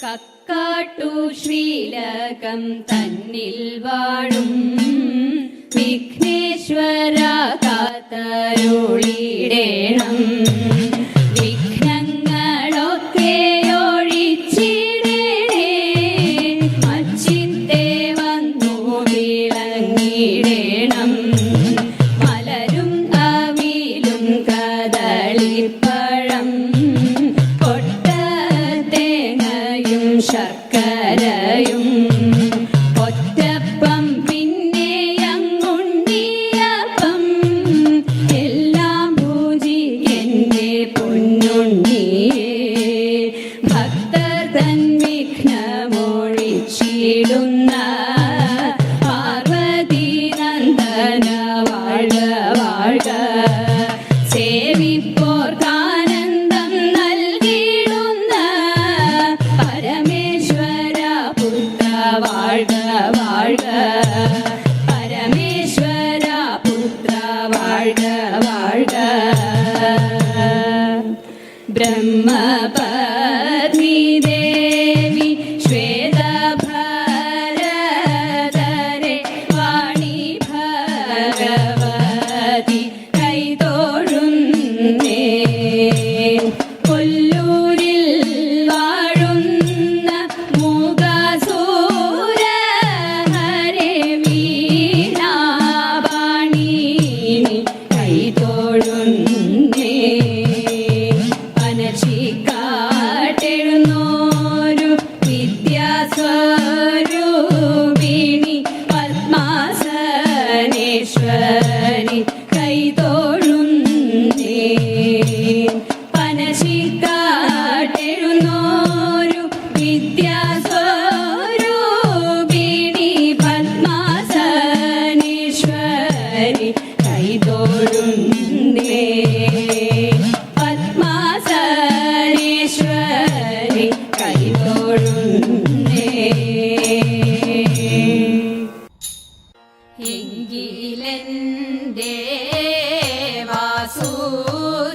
കക്കാട്ടു ശ്രീലകം തന്നിൽ വാഴും വിഘ്നേശ്വര കാത്തരുളിടേണം. വിഘ്നങ്ങളൊക്കെ ഒഴിച്ചിടേണേ, മച്ചിത്തെ വന്നു വിളങ്ങിടേണം. മലരും അവിലും കദളിപ്പഴം കൊട്ടത്തേങ്ങയും ശർക്കരയും ഒറ്റപ്പം പിന്നെ അങ്ങുണ്ണിയപ്പം എല്ലാം പൂജിക്കെന്റെ പൊന്നുണ്ണിയേ. ഭക്തർ തൻ വിഘ്നമൊഴിച്ചിടുന്ന പാർവതി നന്ദന വാഴ്ക വാഴ്ക. സേവിപ്പോർക്കാനന്ദം നൽകിടുന്ന പരമേശ്വര പുത്ര വാഴ്ക വാഴ്ക. പരമേശ്വര പുത്ര വാഴ്ക വാഴ്ക. ബ്രഹ്മപത്നി ദേവി ശ്വേതഭരധരെ വാണി ഭഗവതി കൈതൊഴുന്നേ. കൊല്ലൂരിൽ വാഴുന്ന മൂകാസുര ഹരേ വീണാവാണി കൈതൊഴുന്നേ. പനച്ചിക്കാട്ടെഴുന്നോരു വിദ്യാസ്വരൂപിണി പത്മാസനേശ്വരി കൈതൊഴുന്നേ. പനച്ചിക്കാട്ടെഴുന്നോരു വിദ്യാസ്വരൂപിണി പത്മാസനേശ്വരി കൈതൊഴുന്നേ. പത്മാസനേശ്വരി കൈതൊഴുന്നേ. എങ്കിലെന്റെ വാസുദേവാ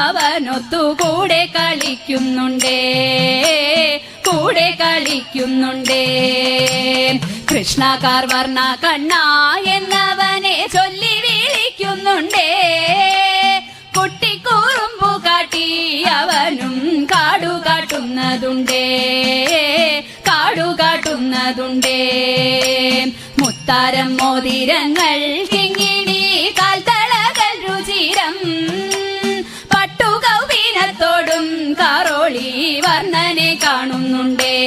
അവനൊത്തുകൂടെ കളിക്കുന്നുണ്ടേ, കൂടെ കളിക്കുന്നുണ്ടേ. കൃഷ്ണകാർ വർണ്ണ കണ്ണ എന്നവനെ ചൊല്ലി വിളിക്കുന്നുണ്ടേ. കുട്ടിക്കൂറുമ്പു കാട്ടി അവനും കാടുകാട്ടുന്നതുണ്ടേ, കാടുകാട്ടുന്നതുണ്ടേ. മുത്താരം മോതിരങ്ങൾ കിങ്ങിണി കാൽത്തളകൾ രുചിരം പട്ടുകൗവീനത്തോടും കാറോളി വർണ്ണനെ കാണുന്നുണ്ടേ,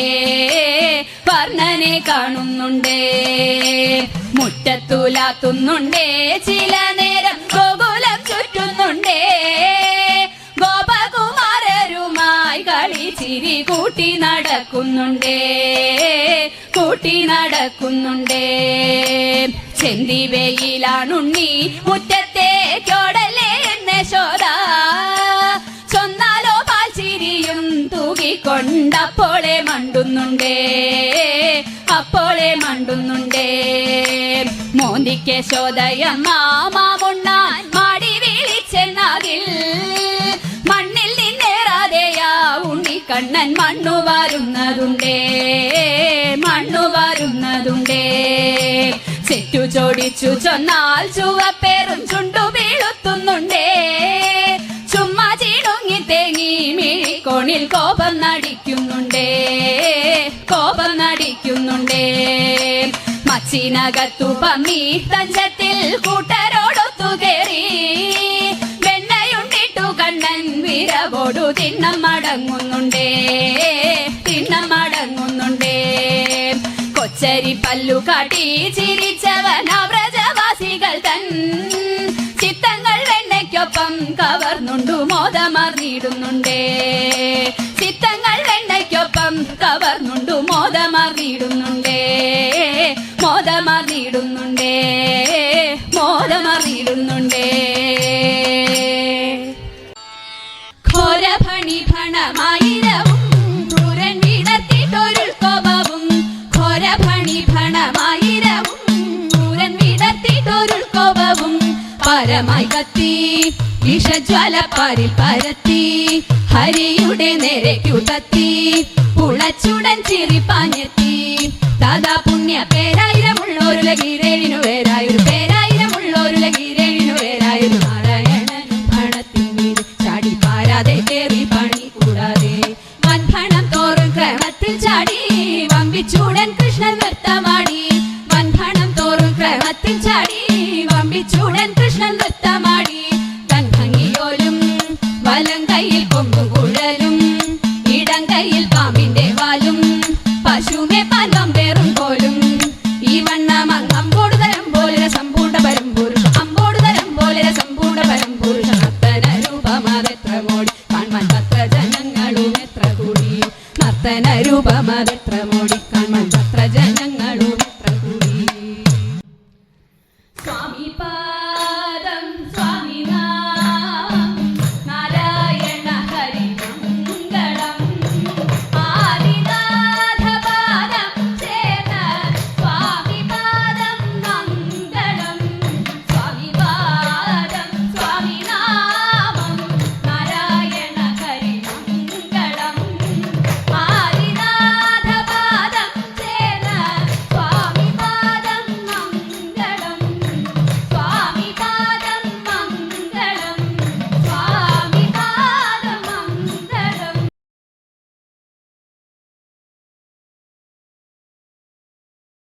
വർണ്ണനെ കാണുന്നുണ്ടേ. മുറ്റത്തുലാത്തുന്നുണ്ടേ, ചില നേരം ഗോകുലം ചുറ്റുന്നുണ്ടേ. ഗോപകുമാരരുമായി കളിച്ചിരി കൂട്ടി നടക്കുന്നുണ്ടേ, കൂട്ടി നടക്കുന്നുണ്ടേ. ചെന്തി വെയിലാണുണ്ണി മുറ്റത്തേക്കോടല്ലേ എന്ന ശോധ. ചൊന്നാലോ പാൽച്ചിരിയും തൂകിക്കൊണ്ടപ്പോളെ മണ്ടുന്നുണ്ടേ, അപ്പോളെ മണ്ടുന്നുണ്ടേ. മോന്തിക്ക് ശോധയമ്മ മാമുണ്ണാൻ മാടി വിളിച്ചെന്നാകിൽ മണ്ണിൽ നിന്നേറാതെയാ ഉണ്ണിക്കണ്ണൻ മണ്ണു വാരുന്നതുണ്ടേ, മണ്ണു വാരുന്നതുണ്ടേ. ചെറ്റു ചോടിച്ചു ചൊന്നാൽ ചുവപ്പേറും ചുണ്ടു വീഴുത്തുന്നുണ്ടേ. ചുമ്മാ ചീണുങ്ങി തേങ്ങി മിഴിക്കോണിൽ കോപം നടിക്കുന്നുണ്ടേ, കോപം നടിക്കുന്നുണ്ടേ. മച്ചിനകത്തു പമ്മി തഞ്ചത്തിൽ കൂട്ടരോടൊത്തു കയറി. വെണ്ണയുണ്ടിട്ടു കണ്ണൻ വിരവോടു തിണ്ണം മടങ്ങുന്നുണ്ടേ, തിണ്ണം മടങ്ങുന്നുണ്ടേ. കൊച്ചരി പല്ലു കാട്ടി ചിരിച്ചവൻ വ്രജവാസികൾ തൻ ചിത്തങ്ങൾ വെണ്ണയ്ക്കൊപ്പം കവർന്നുണ്ടു മോദമറിയിടുന്നുണ്ടേ, ചിത്തങ്ങൾ വെണ്ണയ്ക്കൊപ്പം കവർന്നുണ്ടു മോദമറിയിടുന്നുണ്ടേ, മോദമറിയിടുന്നുണ്ടേ, മോദമറിയിടുന്നുണ്ടേ. ഘോരഭണി ഭണമായിരവും ക്രൂരൻ വിടർത്തിട്ടൊരുൾക്കോപവും. ഘോരഭണി ഭണമായിരവും ക്രൂരൻ വിടർത്തിട്ടൊരുൾക്കോപവും. പരമായി കത്തി വിഷജ്വാലപ്പാരിൽ പരത്തി ഹരിയുടെ നേരേക്കുതത്തി. പുളച്ചുടൻ ചിരിപ്പാഞ്ഞെത്തി ദാദാ പുണ്യ പേരായിരമുള്ളൊരു ലഗീരേഴിനു വേരായൊരു പേരായിരമുള്ളൊരു ലഗീരേഴിനു വേരായൊരു നാരായണനും ഭണത്തിൻ മീത് ചാടി പാരാതെ കേറി പണി കൂടാതെ. വൻഭണം തോറും ക്രമത്തിൽ ചാടി വമ്പിച്ചൂടൻ കൃഷ്ണൻ നൃത്തമാടി. വൻഭണം തോറും ക്രമത്തിൽ ചാടി വമ്പിച്ചൂടൻ കൃഷ്ണൻ നൃത്തമാടി. തൻ ഭംഗിയോലും വലം കയ്യിൽ കൊമ്പുകൂടി